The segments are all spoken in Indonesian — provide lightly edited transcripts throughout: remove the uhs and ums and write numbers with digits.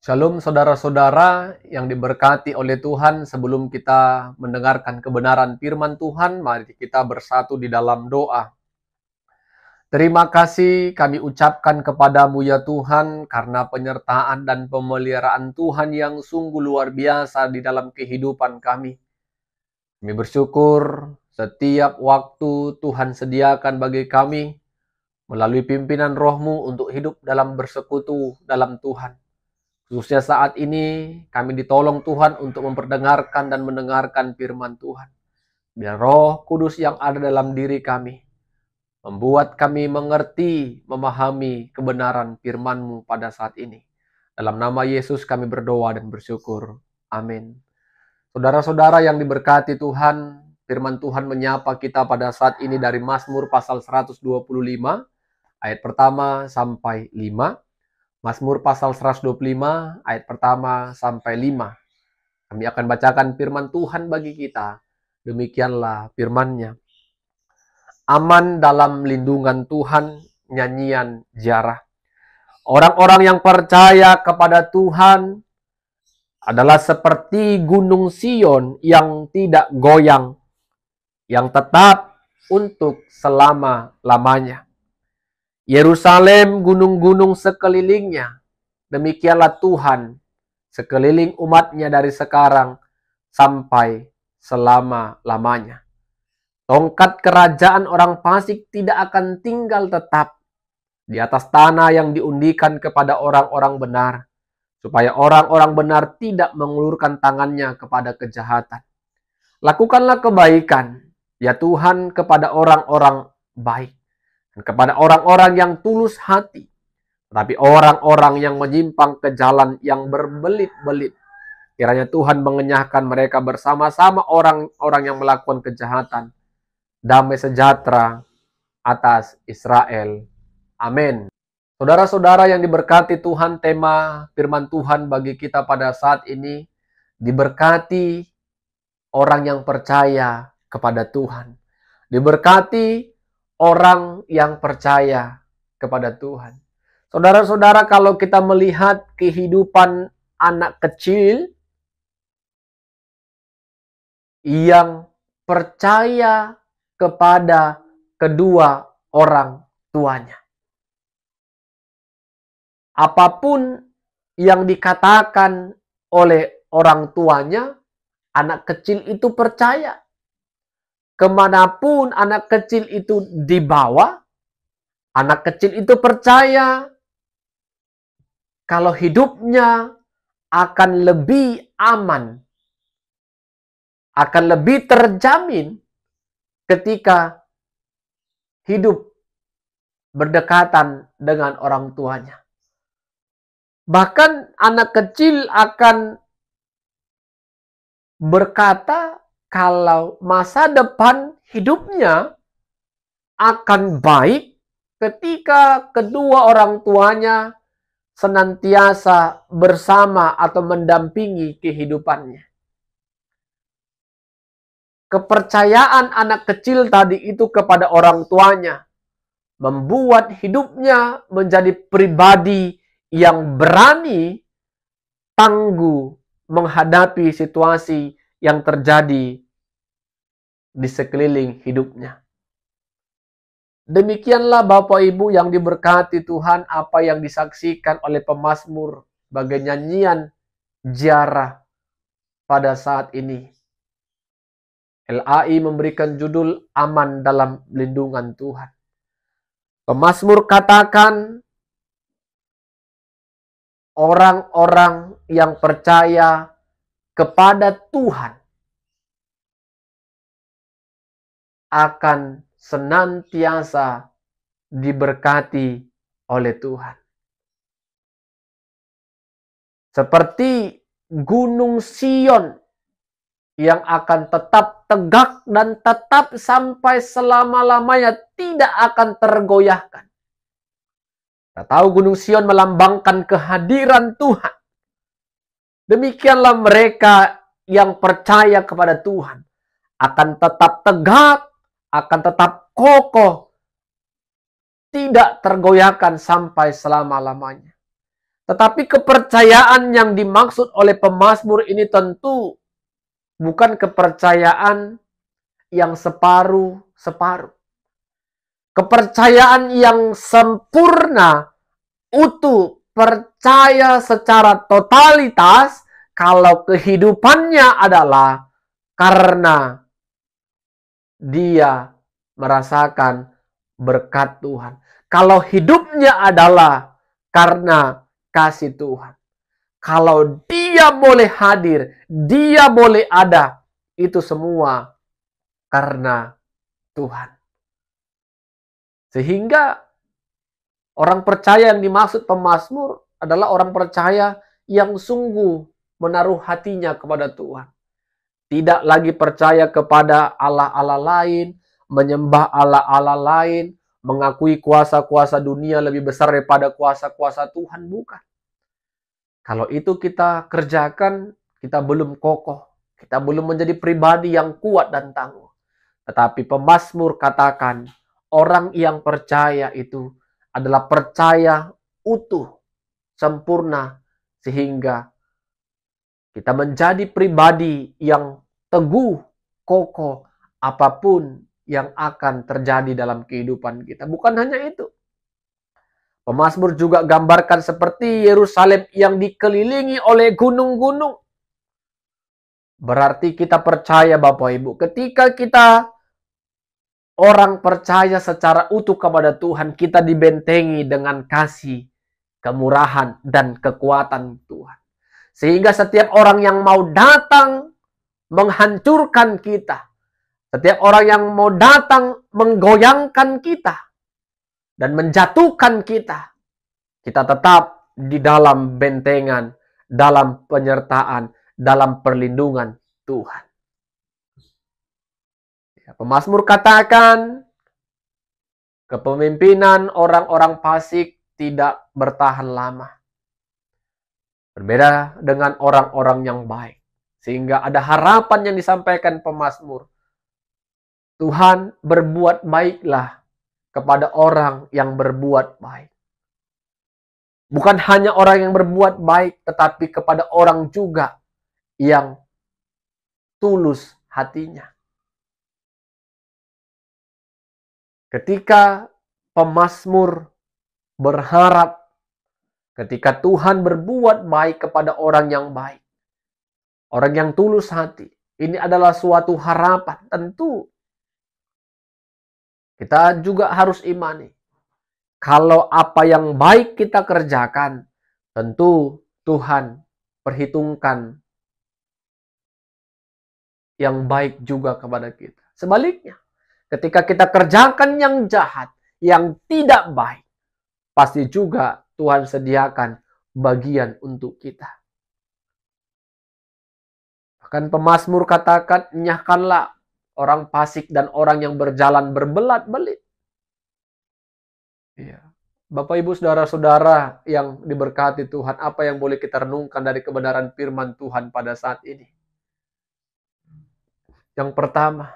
Shalom saudara-saudara yang diberkati oleh Tuhan. Sebelum kita mendengarkan kebenaran firman Tuhan, mari kita bersatu di dalam doa. Terima kasih kami ucapkan kepadamu ya Tuhan, karena penyertaan dan pemeliharaan Tuhan yang sungguh luar biasa di dalam kehidupan kami. Kami bersyukur setiap waktu Tuhan sediakan bagi kami melalui pimpinan Roh-Mu untuk hidup dalam bersekutu dalam Tuhan. Khususnya saat ini kami ditolong Tuhan untuk memperdengarkan dan mendengarkan firman Tuhan. Biar Roh Kudus yang ada dalam diri kami membuat kami mengerti, memahami kebenaran firman-Mu pada saat ini. Dalam nama Yesus kami berdoa dan bersyukur. Amin. Saudara-saudara yang diberkati Tuhan, firman Tuhan menyapa kita pada saat ini dari Mazmur pasal 125, ayat pertama sampai 5. Mazmur pasal 125 ayat pertama sampai 5. Kami akan bacakan firman Tuhan bagi kita. Demikianlah firman-Nya. Aman dalam lindungan Tuhan, nyanyian ziarah. Orang-orang yang percaya kepada Tuhan adalah seperti gunung Sion yang tidak goyang, yang tetap untuk selama-lamanya. Yerusalem, gunung-gunung sekelilingnya, demikianlah Tuhan sekeliling umatnya dari sekarang sampai selama-lamanya. Tongkat kerajaan orang fasik tidak akan tinggal tetap di atas tanah yang diundikan kepada orang-orang benar, supaya orang-orang benar tidak mengulurkan tangannya kepada kejahatan. Lakukanlah kebaikan, ya Tuhan, kepada orang-orang baik, kepada orang-orang yang tulus hati. Tetapi orang-orang yang menyimpang ke jalan yang berbelit-belit, kiranya Tuhan mengenyahkan mereka bersama-sama orang-orang yang melakukan kejahatan. Damai sejahtera atas Israel. Amin. Saudara-saudara yang diberkati Tuhan, tema firman Tuhan bagi kita pada saat ini, diberkati orang yang percaya kepada Tuhan. Diberkati orang yang percaya kepada Tuhan. Saudara-saudara, kalau kita melihat kehidupan anak kecil yang percaya kepada kedua orang tuanya, apapun yang dikatakan oleh orang tuanya, anak kecil itu percaya. Kemanapun anak kecil itu dibawa, anak kecil itu percaya kalau hidupnya akan lebih aman, akan lebih terjamin ketika hidup berdekatan dengan orang tuanya. Bahkan anak kecil akan berkata kalau masa depan hidupnya akan baik ketika kedua orang tuanya senantiasa bersama atau mendampingi kehidupannya. Kepercayaan anak kecil tadi itu kepada orang tuanya membuat hidupnya menjadi pribadi yang berani, tangguh menghadapi situasi yang terjadi di sekeliling hidupnya. Demikianlah Bapak Ibu yang diberkati Tuhan, apa yang disaksikan oleh pemazmur sebagai nyanyian ziarah pada saat ini. LAI memberikan judul Aman dalam Lindungan Tuhan. Pemazmur katakan orang-orang yang percaya kepada Tuhan akan senantiasa diberkati oleh Tuhan. Seperti gunung Sion yang akan tetap tegak dan tetap sampai selama-lamanya, tidak akan tergoyahkan. Kita tahu gunung Sion melambangkan kehadiran Tuhan. Demikianlah mereka yang percaya kepada Tuhan akan tetap tegak, akan tetap kokoh, tidak tergoyahkan sampai selama-lamanya. Tetapi kepercayaan yang dimaksud oleh pemazmur ini tentu bukan kepercayaan yang separuh-separuh. Kepercayaan yang sempurna, utuh, percaya secara totalitas kalau kehidupannya adalah karena dia merasakan berkat Tuhan. Kalau hidupnya adalah karena kasih Tuhan. Kalau dia boleh hadir, dia boleh ada, itu semua karena Tuhan. Sehingga orang percaya yang dimaksud pemazmur adalah orang percaya yang sungguh menaruh hatinya kepada Tuhan. Tidak lagi percaya kepada Allah-Allah lain, menyembah Allah-Allah lain, mengakui kuasa-kuasa dunia lebih besar daripada kuasa-kuasa Tuhan, bukan. Kalau itu kita kerjakan, kita belum kokoh. Kita belum menjadi pribadi yang kuat dan tangguh. Tetapi pemazmur katakan, orang yang percaya itu adalah percaya utuh, sempurna, sehingga kita menjadi pribadi yang teguh, kokoh, apapun yang akan terjadi dalam kehidupan kita. Bukan hanya itu. Pemazmur juga gambarkan seperti Yerusalem yang dikelilingi oleh gunung-gunung. Berarti kita percaya Bapak Ibu, ketika kita orang percaya secara utuh kepada Tuhan, kita dibentengi dengan kasih, kemurahan, dan kekuatan Tuhan. Sehingga setiap orang yang mau datang menghancurkan kita, setiap orang yang mau datang menggoyangkan kita, dan menjatuhkan kita, kita tetap di dalam bentengan, dalam penyertaan, dalam perlindungan Tuhan. Pemazmur katakan, kepemimpinan orang-orang fasik tidak bertahan lama. Berbeda dengan orang-orang yang baik. Sehingga ada harapan yang disampaikan pemazmur. Tuhan, berbuat baiklah kepada orang yang berbuat baik. Bukan hanya orang yang berbuat baik, tetapi kepada orang juga yang tulus hatinya. Ketika pemazmur berharap, ketika Tuhan berbuat baik kepada orang yang baik, orang yang tulus hati, ini adalah suatu harapan. Tentu kita juga harus imani. Kalau apa yang baik kita kerjakan, tentu Tuhan perhitungkan yang baik juga kepada kita. Sebaliknya, ketika kita kerjakan yang jahat, yang tidak baik, pasti juga Tuhan sediakan bagian untuk kita. Bahkan pemazmur katakan, nyahkanlah orang fasik dan orang yang berjalan berbelat-belit. Iya. Bapak, Ibu, saudara-saudara yang diberkati Tuhan, apa yang boleh kita renungkan dari kebenaran firman Tuhan pada saat ini? Yang pertama,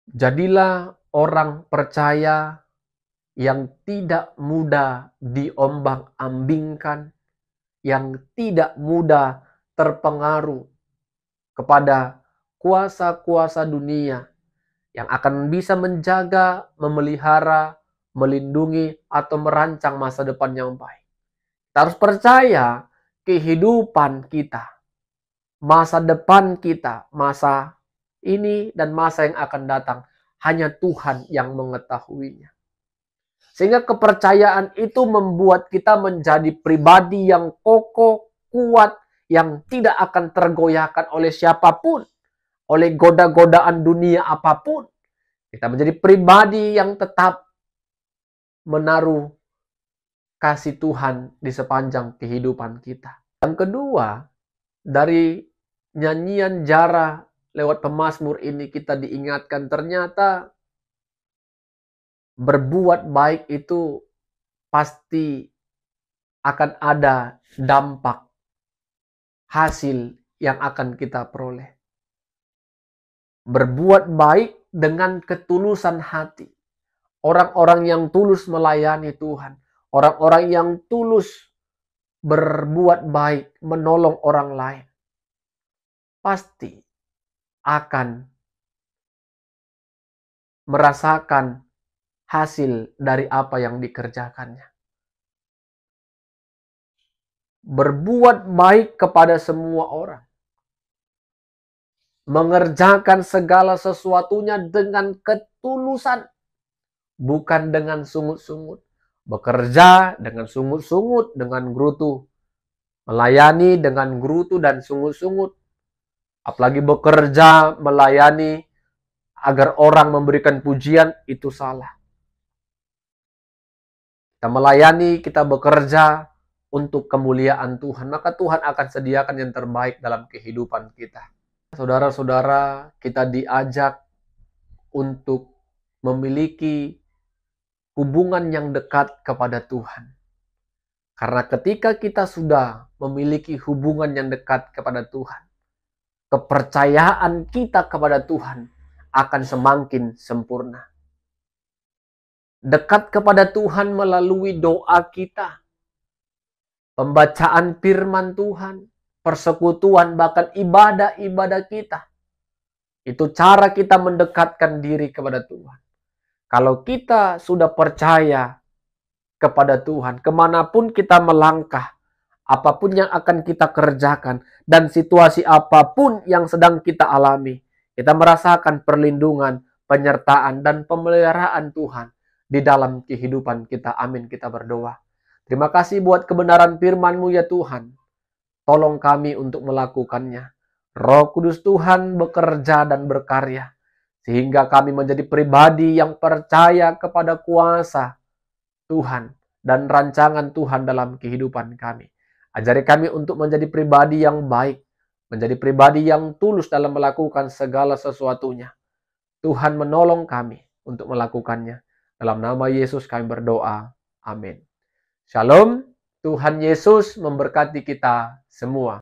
jadilah orang percaya yang tidak mudah diombang-ambingkan, yang tidak mudah terpengaruh kepada kuasa-kuasa dunia yang akan bisa menjaga, memelihara, melindungi, atau merancang masa depan yang baik. Kita harus percaya kehidupan kita, masa depan kita, masa ini dan masa yang akan datang, hanya Tuhan yang mengetahuinya. Sehingga kepercayaan itu membuat kita menjadi pribadi yang kokoh, kuat, yang tidak akan tergoyahkan oleh siapapun, oleh goda-godaan dunia apapun. Kita menjadi pribadi yang tetap menaruh kasih Tuhan di sepanjang kehidupan kita. Yang kedua, dari nyanyian Jara lewat pemazmur ini kita diingatkan ternyata berbuat baik itu pasti akan ada dampak hasil yang akan kita peroleh. Berbuat baik dengan ketulusan hati. Orang-orang yang tulus melayani Tuhan. orang-orang yang tulus berbuat baik, menolong orang lain, pasti akan merasakan hasil dari apa yang dikerjakannya. Berbuat baik kepada semua orang. Mengerjakan segala sesuatunya dengan ketulusan. Bukan dengan sungut-sungut. Bekerja dengan sungut-sungut, dengan gerutu. Melayani dengan gerutu dan sungut-sungut. Apalagi bekerja, melayani, agar orang memberikan pujian, itu salah. Kita melayani, kita bekerja untuk kemuliaan Tuhan, maka Tuhan akan sediakan yang terbaik dalam kehidupan kita. Saudara-saudara, kita diajak untuk memiliki hubungan yang dekat kepada Tuhan. Karena ketika kita sudah memiliki hubungan yang dekat kepada Tuhan, kepercayaan kita kepada Tuhan akan semakin sempurna. Dekat kepada Tuhan melalui doa kita, pembacaan firman Tuhan, persekutuan, bahkan ibadah-ibadah kita. Itu cara kita mendekatkan diri kepada Tuhan. Kalau kita sudah percaya kepada Tuhan, kemanapun kita melangkah, apapun yang akan kita kerjakan, dan situasi apapun yang sedang kita alami, kita merasakan perlindungan, penyertaan, dan pemeliharaan Tuhan di dalam kehidupan kita. Amin, kita berdoa. Terima kasih buat kebenaran firman-Mu ya Tuhan. Tolong kami untuk melakukannya. Roh Kudus Tuhan bekerja dan berkarya, sehingga kami menjadi pribadi yang percaya kepada kuasa Tuhan dan rancangan Tuhan dalam kehidupan kami. Ajari kami untuk menjadi pribadi yang baik, menjadi pribadi yang tulus dalam melakukan segala sesuatunya. Tuhan menolong kami untuk melakukannya. Dalam nama Yesus kami berdoa. Amin. Shalom. Tuhan Yesus memberkati kita semua.